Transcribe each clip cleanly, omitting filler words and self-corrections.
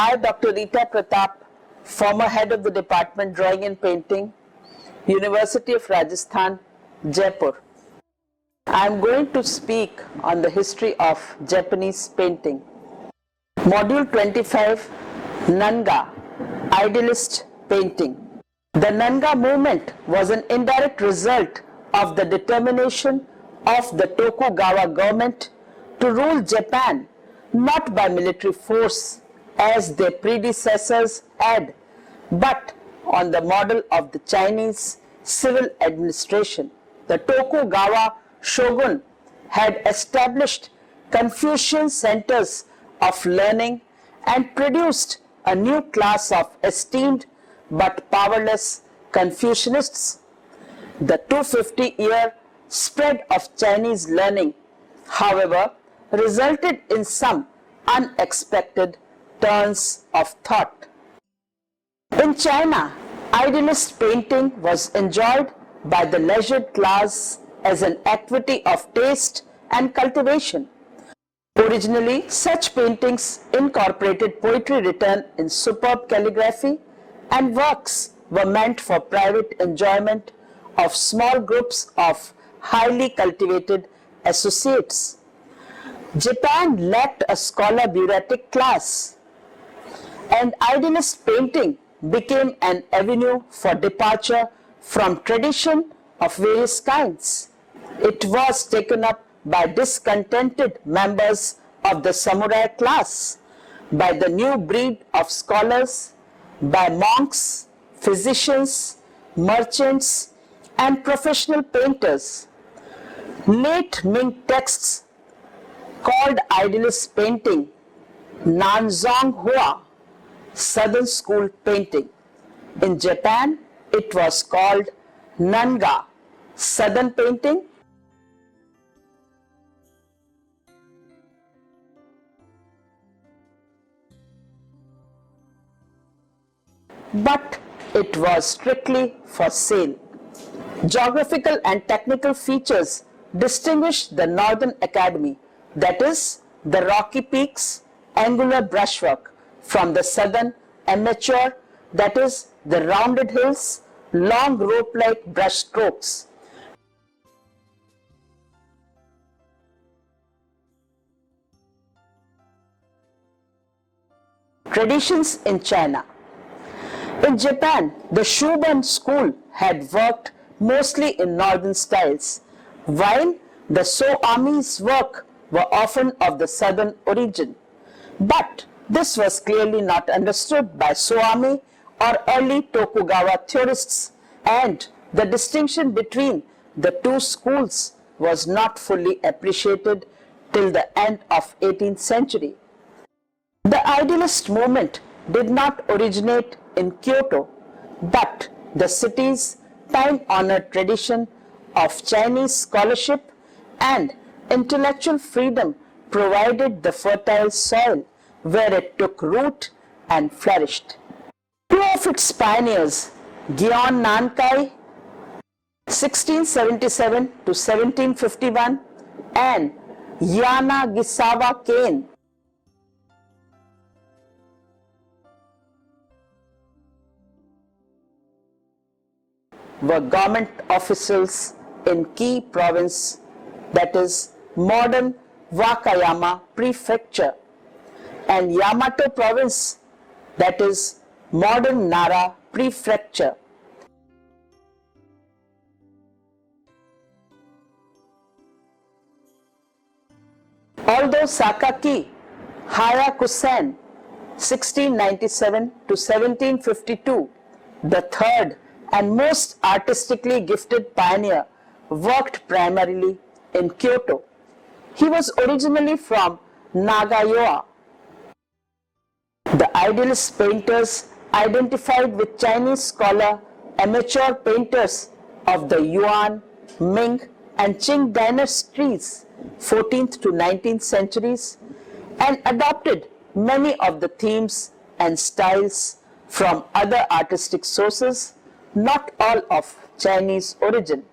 I, Dr. Rita Pratap, former head of the Department Drawing and Painting, University of Rajasthan, Jaipur. I am going to speak on the history of Japanese painting. Module 25, Nanga, Idealist Painting. The Nanga movement was an indirect result of the determination of the Tokugawa government to rule Japan not by military force as their predecessors had, but on the model of the Chinese civil administration. The Tokugawa shogun had established Confucian centers of learning and produced a new class of esteemed but powerless Confucianists. The 250-year spread of Chinese learning, however, resulted in some unexpected turns of thought. In China, idealist painting was enjoyed by the leisured class as an activity of taste and cultivation. Originally, such paintings incorporated poetry written in superb calligraphy, and works were meant for private enjoyment of small groups of highly cultivated associates. Japan lacked a scholar bureaucratic class, and idealist painting became an avenue for departure from tradition of various kinds. It was taken up by discontented members of the samurai class, by the new breed of scholars, by monks, physicians, merchants, and professional painters. Late Ming texts called idealist painting Nanzong Hua, Southern School painting. In Japan, it was called Nanga, Southern painting. But it was strictly for sale. Geographical and technical features distinguish the Northern Academy, that is, the rocky peaks, angular brushwork, from the Southern amateur, that is, the rounded hills, long rope-like brush strokes. Traditions in China. In Japan, the Shoban school had worked mostly in northern styles, while the Soami's work were often of the southern origin. But this was clearly not understood by Soami or early Tokugawa theorists, and the distinction between the two schools was not fully appreciated till the end of 18th century. The idealist movement did not originate in Kyoto, but the city's time-honored tradition of Chinese scholarship and intellectual freedom provided the fertile soil where it took root and flourished. Two of its pioneers, Gyeon Nankai, 1677 to 1751, and Yanagisawa Kane, were government officials in Ki province, that is, modern Wakayama prefecture, and Yamato province, that is, modern Nara prefecture. Although Sakaki Hayakusen, 1697 to 1752, the third and most artistically gifted pioneer, worked primarily in Kyoto. He was originally from Nagaoka. The idealist painters identified with Chinese scholar amateur painters of the Yuan, Ming, and Qing dynasties, 14th to 19th centuries, and adopted many of the themes and styles from other artistic sources, not all of Chinese origin.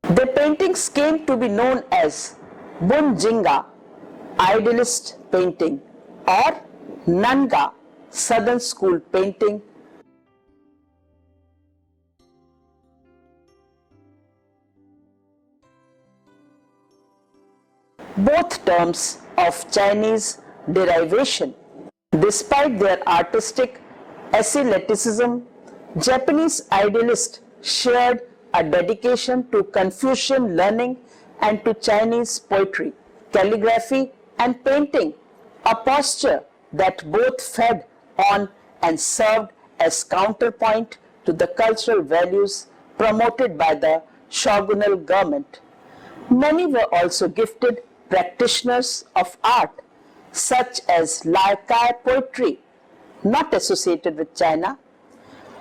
The paintings came to be known as Bunjinga, idealist painting, or Nanga, Southern School painting. Both terms of Chinese derivation. Despite their artistic asceticism, Japanese idealists shared a dedication to Confucian learning and to Chinese poetry, calligraphy, and painting, a posture that both fed on and served as counterpoint to the cultural values promoted by the shogunal government. Many were also gifted practitioners of art, such as Laikai poetry, not associated with China.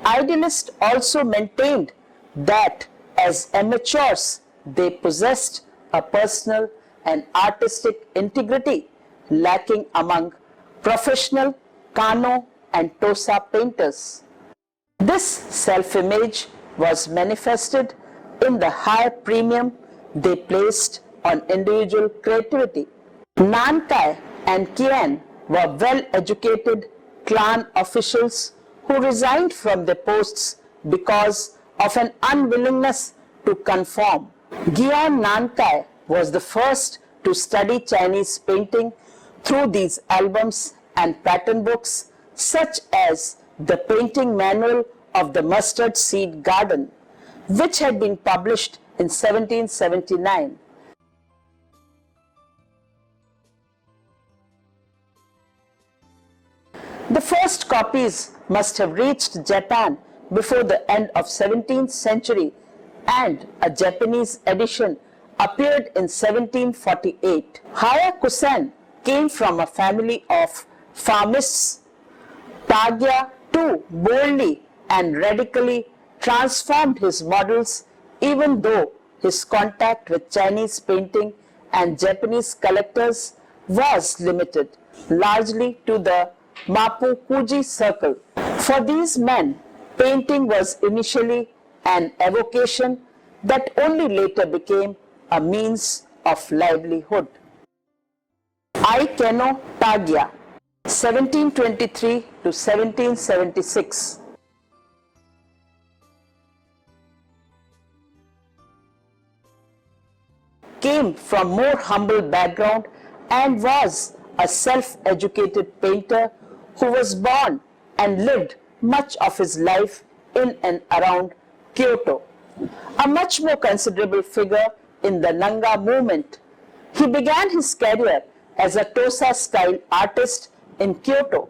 Idealists also maintained that as amateurs they possessed a personal and artistic integrity lacking among professional Kano and Tosa painters. This self-image was manifested in the high premium they placed on individual creativity. Nankai and Qian were well-educated clan officials who resigned from their posts because of an unwillingness to conform. Gian Nankai was the first to study Chinese painting through these albums and pattern books, such as the painting manual of the Mustard Seed Garden, which had been published in 1779. The first copies must have reached Japan before the end of 17th century, and a Japanese edition appeared in 1748. Hayakusen came from a family of farmists. Tagya too boldly and radically transformed his models, even though his contact with Chinese painting and Japanese collectors was limited, largely to the Mapukuji circle. For these men, painting was initially an avocation that only later became a means of livelihood. Aikeno Tagya, 1723 to 1776. Came from more humble background and was a self-educated painter who was born and lived much of his life in and around Kyoto. A much more considerable figure in the Nanga movement, he began his career as a Tosa-style artist in Kyoto.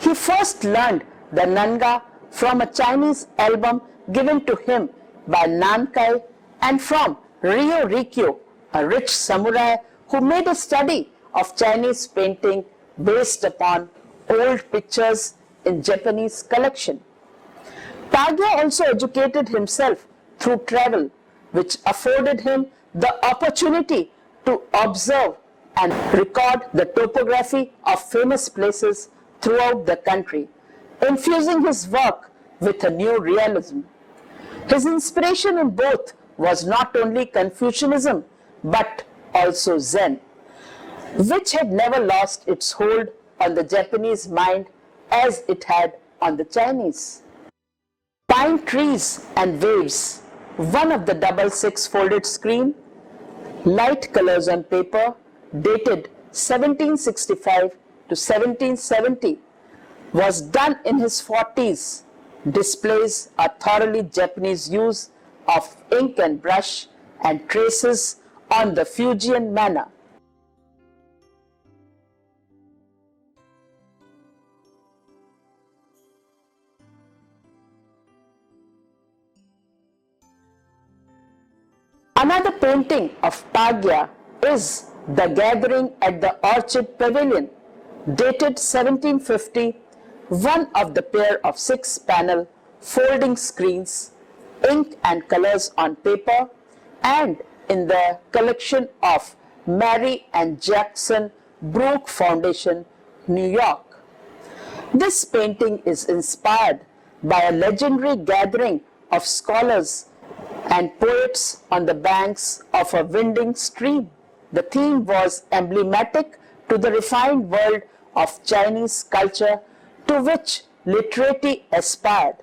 He first learned the Nanga from a Chinese album given to him by Nankai and from Ryo Rikyo, a rich samurai who made a study of Chinese painting based upon old pictures in Japanese collection. Tagya also educated himself through travel, which afforded him the opportunity to observe and record the topography of famous places throughout the country, infusing his work with a new realism. His inspiration in both was not only Confucianism but also Zen, which had never lost its hold on the Japanese mind as it had on the Chinese. Pine trees and waves, one of the double six-folded screen, light colors on paper, dated 1765 to 1770, was done in his 40s, displays a thoroughly Japanese use of ink and brush and traces on the Fujian manner. Another painting of Tagya is The Gathering at the Orchid Pavilion, dated 1750, one of the pair of 6-panel folding screens, ink and colors on paper, and in the collection of Mary and Jackson Brooke Foundation, New York. This painting is inspired by a legendary gathering of scholars and poets on the banks of a winding stream. The theme was emblematic to the refined world of Chinese culture to which literati aspired.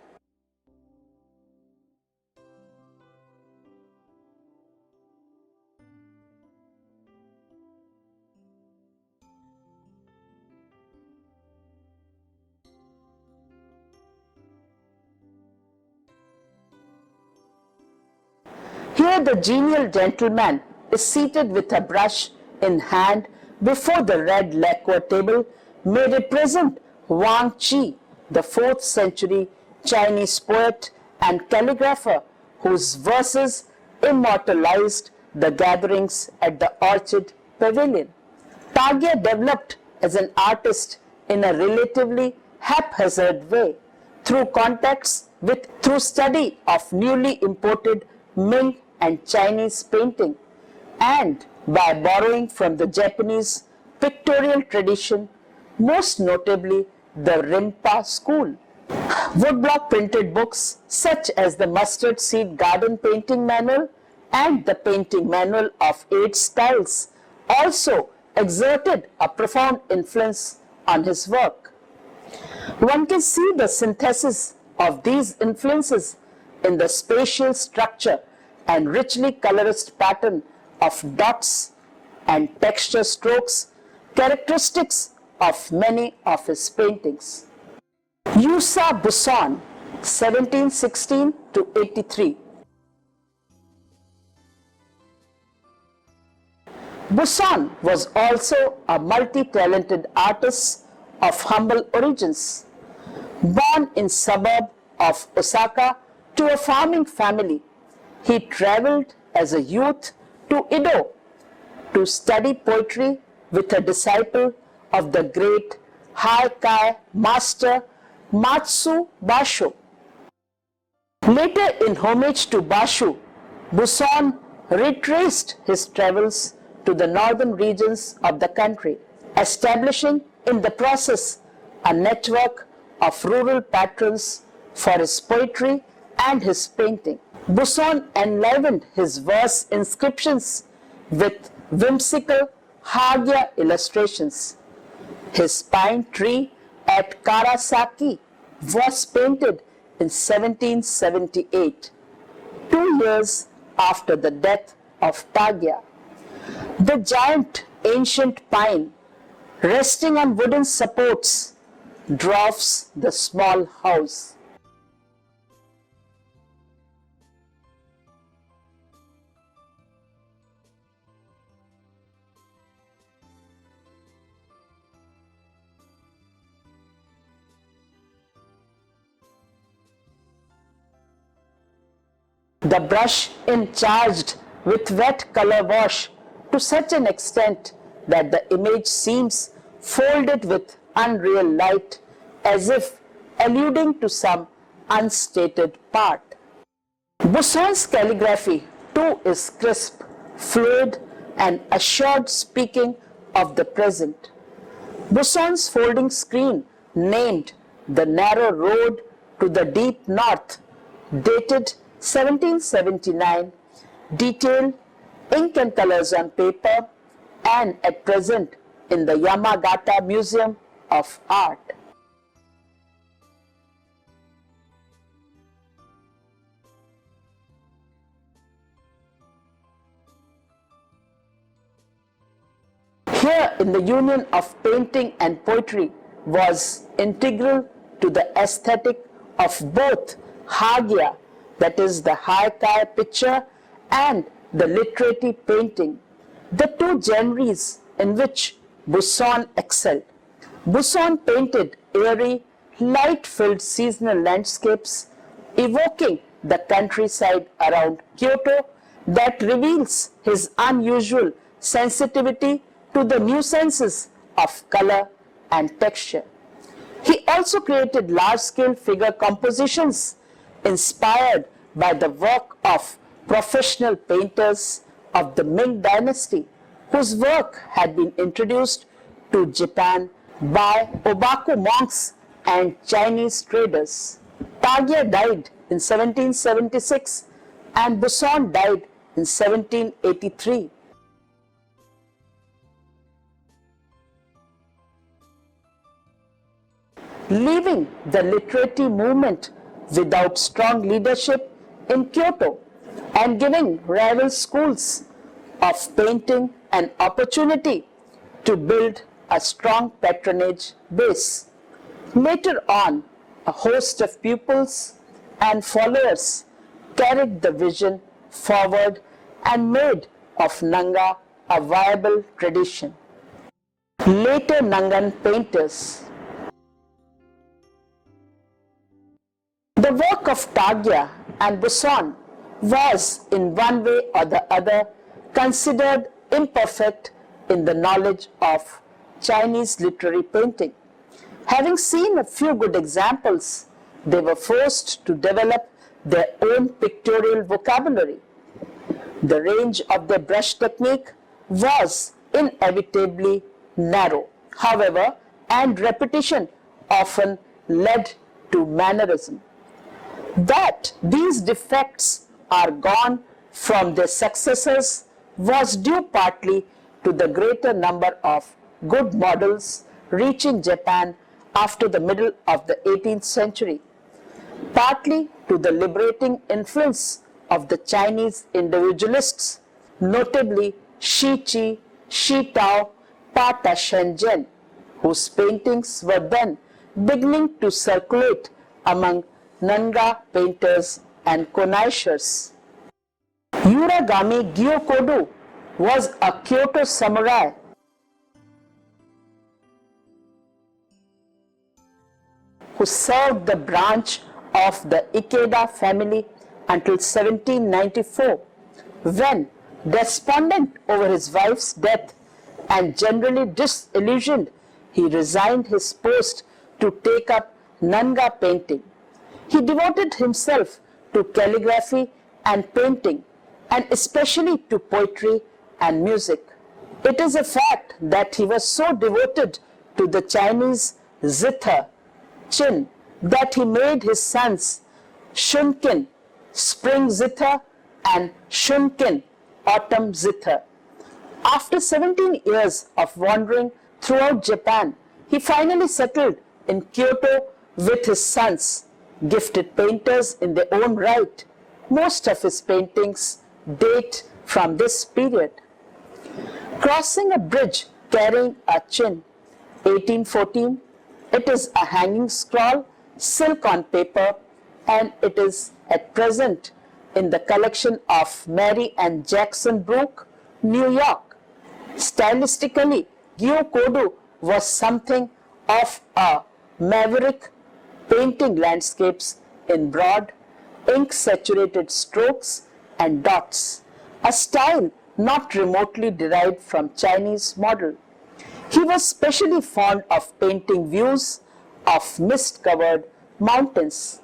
Here the genial gentleman is seated with a brush in hand before the red lacquer table may represent Wang Qi, the 4th century Chinese poet and calligrapher whose verses immortalized the gatherings at the Orchid Pavilion. Tagya developed as an artist in a relatively haphazard way through study of newly imported Ming and Chinese painting, and by borrowing from the Japanese pictorial tradition, most notably the Rimpa school. Woodblock printed books such as the Mustard Seed Garden Painting Manual and the Painting Manual of 8 Styles also exerted a profound influence on his work. One can see the synthesis of these influences in the spatial structure and richly colorist pattern of dots and texture strokes, characteristics of many of his paintings. Yusa Buisson, 1716 to 83. Buisson was also a multi-talented artist of humble origins. Born in suburb of Osaka to a farming family, he traveled as a youth to Edo to study poetry with a disciple of the great Haikai master Matsu Basho. Later, in homage to Basho, Buisson retraced his travels to the northern regions of the country, establishing in the process a network of rural patrons for his poetry and his painting. Buisson enlivened his verse inscriptions with whimsical Hagya illustrations. His pine tree at Karasaki was painted in 1778, 2 years after the death of Tagya. The giant ancient pine, resting on wooden supports, dwarfs the small house. The brush is charged with wet color wash to such an extent that the image seems folded with unreal light, as if alluding to some unstated part. Buisson's calligraphy too is crisp, fluid, and assured, speaking of the present. Buisson's folding screen, named The Narrow Road to the Deep North, dated 1779, detail ink and colors on paper, and at present in the Yamagata Museum of Art. Here, in the union of painting and poetry was integral to the aesthetic of both Hagya, that is the Haikai picture, and the literati painting, the two genres in which Buisson excelled. Buisson painted airy, light-filled seasonal landscapes evoking the countryside around Kyoto that reveals his unusual sensitivity to the nuances of color and texture. He also created large-scale figure compositions inspired by the work of professional painters of the Ming dynasty, whose work had been introduced to Japan by Obaku monks and Chinese traders. Tagya died in 1776, and Buisson died in 1783. Leaving the literary movement without strong leadership in Kyoto and giving rival schools of painting an opportunity to build a strong patronage base. Later on, a host of pupils and followers carried the vision forward and made of Nanga a viable tradition. Later Nangan painters. The work of Tagya and Buisson was in one way or the other considered imperfect in the knowledge of Chinese literary painting. Having seen a few good examples, they were forced to develop their own pictorial vocabulary. The range of their brush technique was inevitably narrow, however, and repetition often led to mannerism. That these defects are gone from their successors was due partly to the greater number of good models reaching Japan after the middle of the 18th century, partly to the liberating influence of the Chinese individualists, notably Shi Qi, Shi Tao, Pata Shenzhen, whose paintings were then beginning to circulate among Nanga painters and connoisseurs. Yuragami Gyokodo was a Kyoto samurai who served the branch of the Ikeda family until 1794, when, despondent over his wife's death and generally disillusioned, he resigned his post to take up Nanga painting. He devoted himself to calligraphy and painting, and especially to poetry and music. It is a fact that he was so devoted to the Chinese zither, chin, that he made his sons Shunkin, spring zither, and Shunkin, autumn zither. After 17 years of wandering throughout Japan, he finally settled in Kyoto with his sons, gifted painters in their own right. Most of his paintings date from this period. Crossing a bridge carrying a chin, 1814, it is a hanging scroll, silk on paper, and it is at present in the collection of Mary and Jackson Brooke, New York. Stylistically, Gyokodo was something of a maverick, painting landscapes in broad, ink-saturated strokes and dots, a style not remotely derived from Chinese model. He was specially fond of painting views of mist-covered mountains.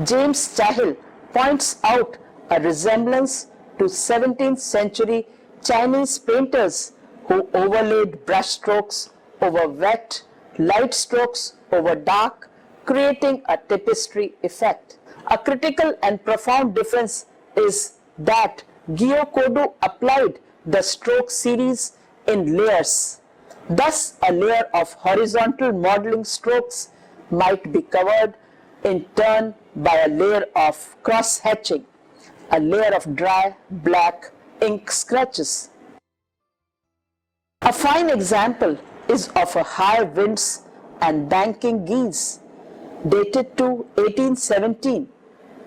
James Cahill points out a resemblance to 17th century Chinese painters who overlaid brushstrokes over wet, light strokes over dark, creating a tapestry effect. A critical and profound difference is that Gyokodo applied the stroke series in layers. Thus, a layer of horizontal modeling strokes might be covered in turn by a layer of cross-hatching, a layer of dry black ink scratches. A fine example is of a high winds and banking geese, dated to 1817.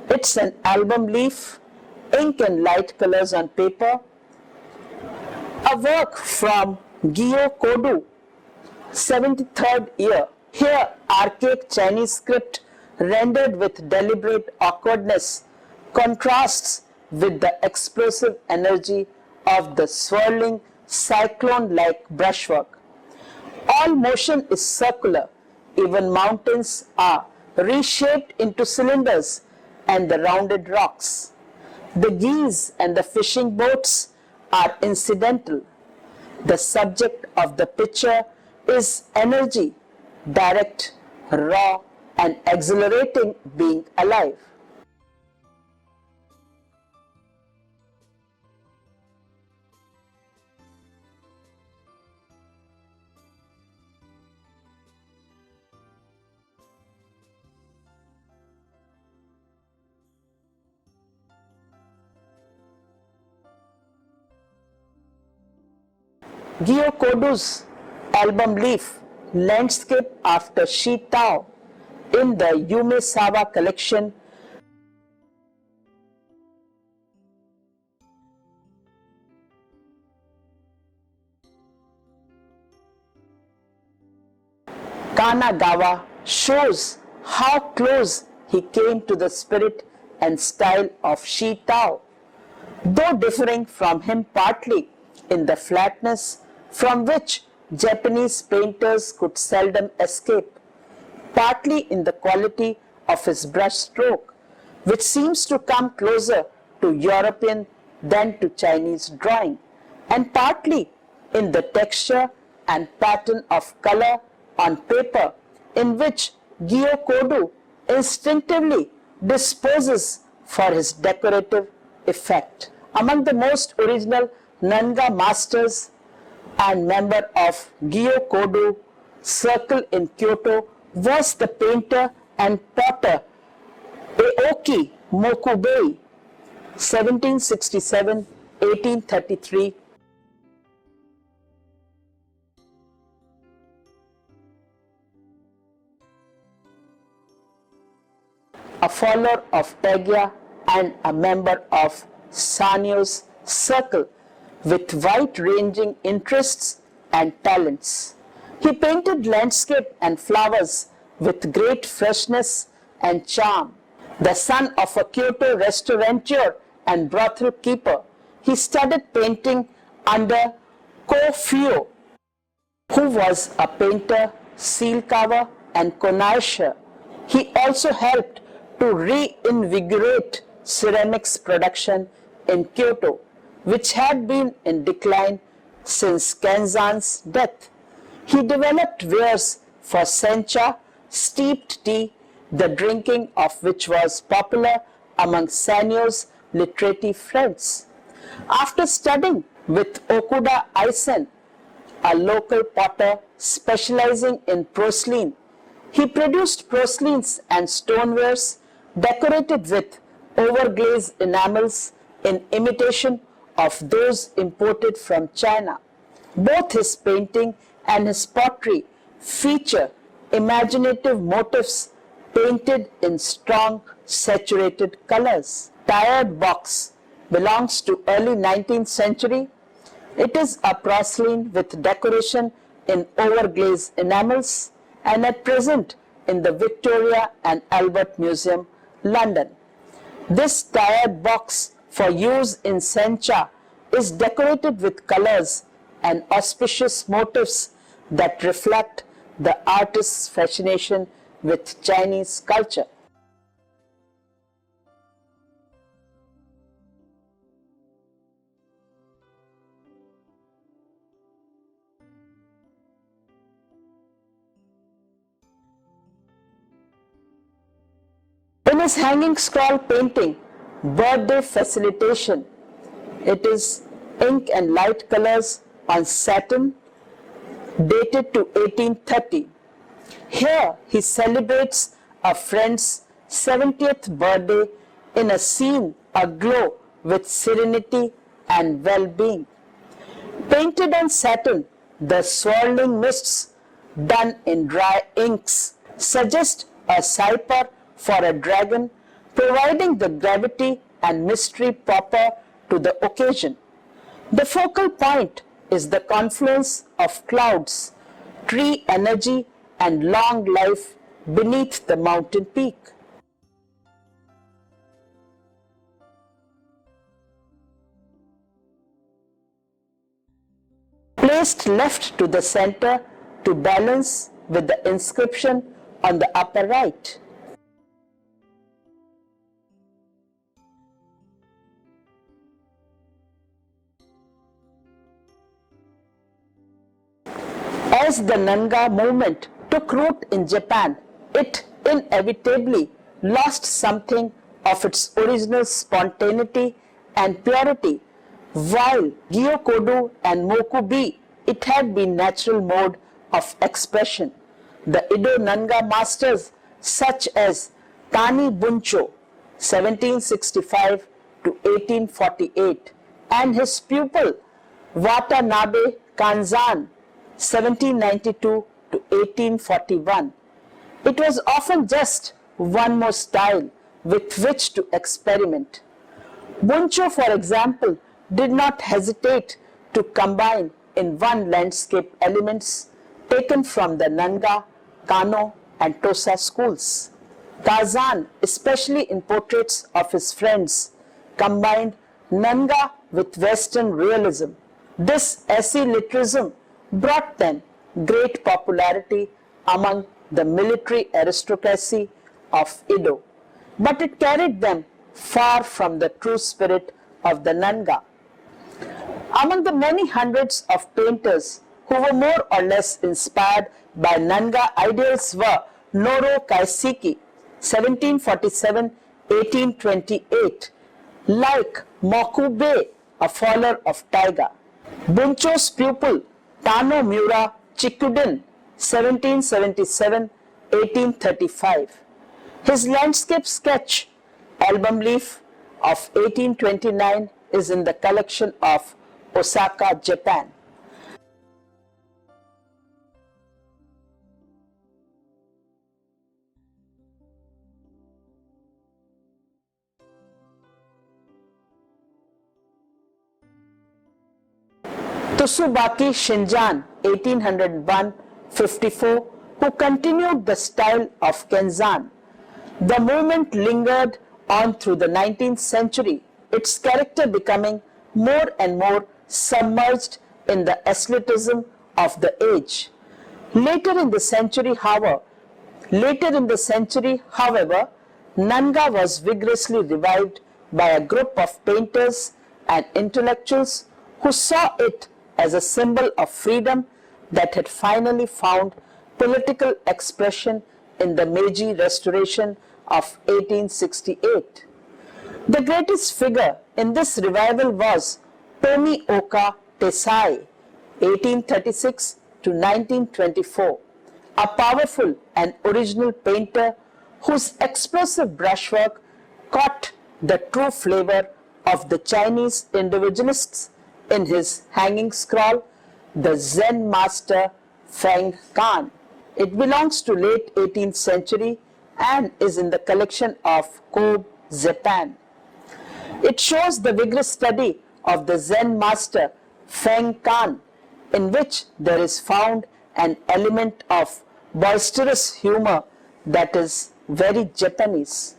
It's an album leaf, ink and light colors on paper, a work from Gyokodo, 73rd year. Here, archaic Chinese script rendered with deliberate awkwardness contrasts with the explosive energy of the swirling cyclone-like brushwork. All motion is circular. Even mountains are reshaped into cylinders and the rounded rocks. The geese and the fishing boats are incidental. The subject of the picture is energy, direct, raw, and exhilarating being alive. Gyokodu's album Leaf, Landscape after Shitao in the Yumesawa collection Kanagawa shows how close he came to the spirit and style of Shitao, though differing from him partly in the flatness from which Japanese painters could seldom escape, partly in the quality of his brush stroke, which seems to come closer to European than to Chinese drawing, and partly in the texture and pattern of color on paper in which Gyokodu instinctively disposes for his decorative effect. Among the most original Nanga masters and member of Gyokodu circle in Kyoto was the painter and potter Aoki Mokubei, 1767-1833, a follower of Tegya and a member of Sanyo's circle with wide-ranging interests and talents. He painted landscape and flowers with great freshness and charm. The son of a Kyoto restaurateur and brothel keeper, he studied painting under Ko-Fuo, who was a painter, seal carver, and connoisseur. He also helped to reinvigorate ceramics production in Kyoto, which had been in decline since Kenzan's death. He developed wares for sencha, steeped tea, the drinking of which was popular among Sanyo's literati friends. After studying with Okuda Eisen, a local potter specializing in porcelain, he produced porcelains and stonewares decorated with overglazed enamels in imitation of those imported from China. Both his painting and his pottery feature imaginative motifs painted in strong saturated colors. Tired box belongs to early 19th century. It is a porcelain with decoration in overglazed enamels and at present in the Victoria and Albert Museum, London. This tired box for use in sencha is decorated with colors and auspicious motifs that reflect the artist's fascination with Chinese culture. In his hanging scroll painting, Birthday Facilitation, it is ink and light colors on satin dated to 1830. Here he celebrates a friend's 70th birthday in a scene aglow with serenity and well-being. Painted on satin, the swirling mists done in dry inks suggest a cipher for a dragon, providing the gravity and mystery proper to the occasion. The focal point is the confluence of clouds, tree energy, and long life beneath the mountain peak. Placed left to the center, to balance with the inscription on the upper right. As the Nanga movement took root in Japan, it inevitably lost something of its original spontaneity and purity, while Gyokodo and Mokubi, it had been natural mode of expression. The Edo Nanga masters such as Tani Buncho 1765 to 1848 and his pupil Watanabe Kanzan 1792 to 1841. It was often just one more style with which to experiment. Buncho, for example, did not hesitate to combine in one landscape elements taken from the Nanga, Kano and Tosa schools. Kazan, especially in portraits of his friends, combined Nanga with Western realism. This eclecticism brought them great popularity among the military aristocracy of Edo, but it carried them far from the true spirit of the Nanga. Among the many hundreds of painters who were more or less inspired by Nanga ideals were Noro Kaiseki 1747-1828, like Mokube, a follower of Taiga. Buncho's pupil Tano Miura Chikudin 1777-1835. His landscape sketch album leaf of 1829 is in the collection of Osaka, Japan. Tsubaki Shinjan 1801-54, who continued the style of Kenzan. The movement lingered on through the 19th century, its character becoming more and more submerged in the aestheticism of the age. Later in the century, however, Nanga was vigorously revived by a group of painters and intellectuals who saw it as a symbol of freedom that had finally found political expression in the Meiji Restoration of 1868. The greatest figure in this revival was Tomioka Tesai, 1836 to 1924, a powerful and original painter whose expressive brushwork caught the true flavor of the Chinese individualists in his hanging scroll, The Zen Master Feng Kan. It belongs to late 18th century and is in the collection of Kobe, Japan. It shows the vigorous study of the Zen master Feng Kan, in which there is found an element of boisterous humor that is very Japanese.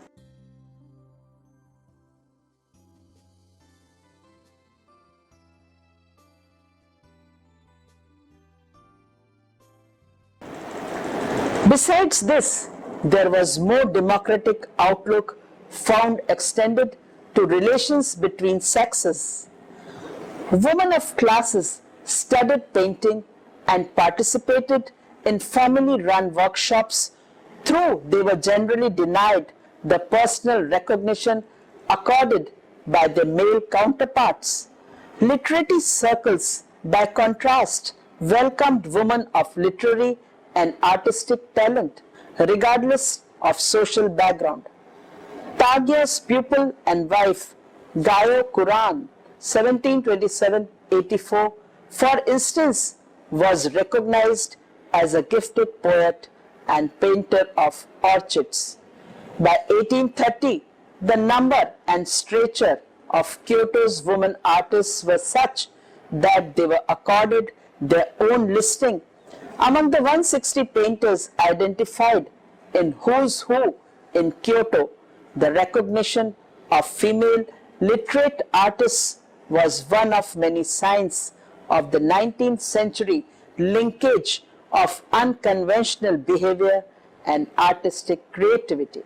Besides this, there was more democratic outlook found extended to relations between sexes. Women of classes studied painting and participated in family-run workshops, though they were generally denied the personal recognition accorded by their male counterparts. Literary circles, by contrast, welcomed women of literary and artistic talent, regardless of social background. Tagya's pupil and wife, Gayo Kuran, 1727-84, for instance, was recognized as a gifted poet and painter of orchids. By 1830, the number and stature of Kyoto's women artists were such that they were accorded their own listing among the 160 painters identified in Who's Who in Kyoto. The recognition of female literate artists was one of many signs of the 19th century linkage of unconventional behavior and artistic creativity.